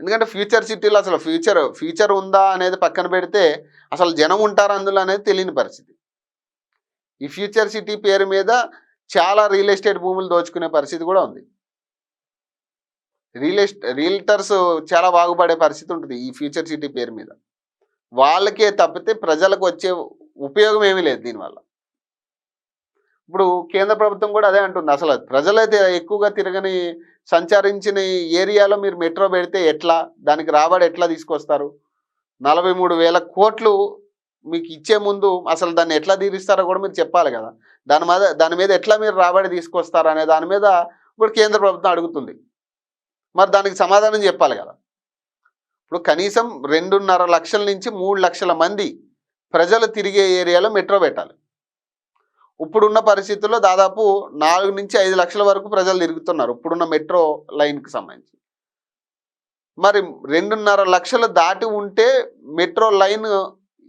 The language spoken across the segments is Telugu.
ఎందుకంటే ఫ్యూచర్ సిటీలో అసలు ఫ్యూచర్ ఉందా అనేది పక్కన పెడితే అసలు జనం ఉంటారు అందులో అనేది తెలియని పరిస్థితి. ఈ ఫ్యూచర్ సిటీ పేరు మీద చాలా రియల్ ఎస్టేట్ భూములు దోచుకునే పరిస్థితి కూడా ఉంది. రియల్టర్స్ చాలా బాగుపడే పరిస్థితి ఉంటుంది ఈ ఫ్యూచర్ సిటీ పేరు మీద. వాళ్ళకే తప్పితే ప్రజలకు వచ్చే ఉపయోగం ఏమీ లేదు దీనివల్ల. ఇప్పుడు కేంద్ర ప్రభుత్వం కూడా అదే అంటుంది. అసలు ప్రజలైతే ఎక్కువగా సంచరించిన ఏరియాలో మీరు మెట్రో పెడితే ఎట్లా? దానికి రాబడి ఎట్లా తీసుకొస్తారు? 43,000 కోట్లు మీకు ఇచ్చే ముందు అసలు దాన్ని ఎట్లా తీరుస్తారో కూడా మీరు చెప్పాలి కదా. దాని మీద ఎట్లా మీరు రాబడి తీసుకొస్తారు అనే దాని మీద ఇప్పుడు కేంద్ర ప్రభుత్వం అడుగుతుంది. మరి దానికి సమాధానం చెప్పాలి కదా. ఇప్పుడు కనీసం 2.5 లక్షల నుంచి 3 లక్షల మంది ప్రజలు తిరిగే ఏరియాలో మెట్రో పెట్టాలి. ఇప్పుడున్న పరిస్థితుల్లో దాదాపు 4 నుంచి 5 లక్షల వరకు ప్రజలు తిరుగుతున్నారు ఇప్పుడున్న మెట్రో లైన్కి సంబంధించి. మరి 2.5 లక్షలు దాటి ఉంటే మెట్రో లైన్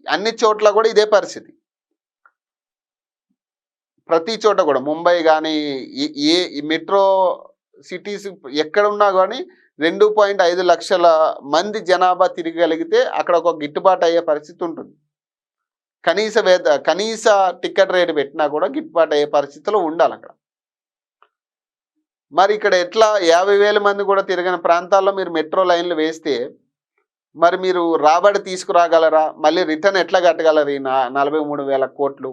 అన్ని చోట్ల కూడా ఇదే పరిస్థితి. ప్రతి చోట కూడా ముంబై కానీ ఏ మెట్రో సిటీస్ ఎక్కడ ఉన్నా కానీ 2.5 లక్షల మంది జనాభా తిరగలిగితే అక్కడ ఒక గిట్టుబాటు అయ్యే పరిస్థితి ఉంటుంది. కనీస టికెట్ రేటు పెట్టినా కూడా గిట్టుబాటు అయ్యే పరిస్థితిలో ఉండాలి అక్కడ. మరి ఇక్కడ ఎట్లా 50,000 మంది కూడా తిరగని ప్రాంతాల్లో మీరు మెట్రో లైన్లు వేస్తే మరి మీరు రాబడి తీసుకురాగలరా? మళ్ళీ రిటర్న్ ఎట్లా కట్టగలరు ఈ 43,000 కోట్లు?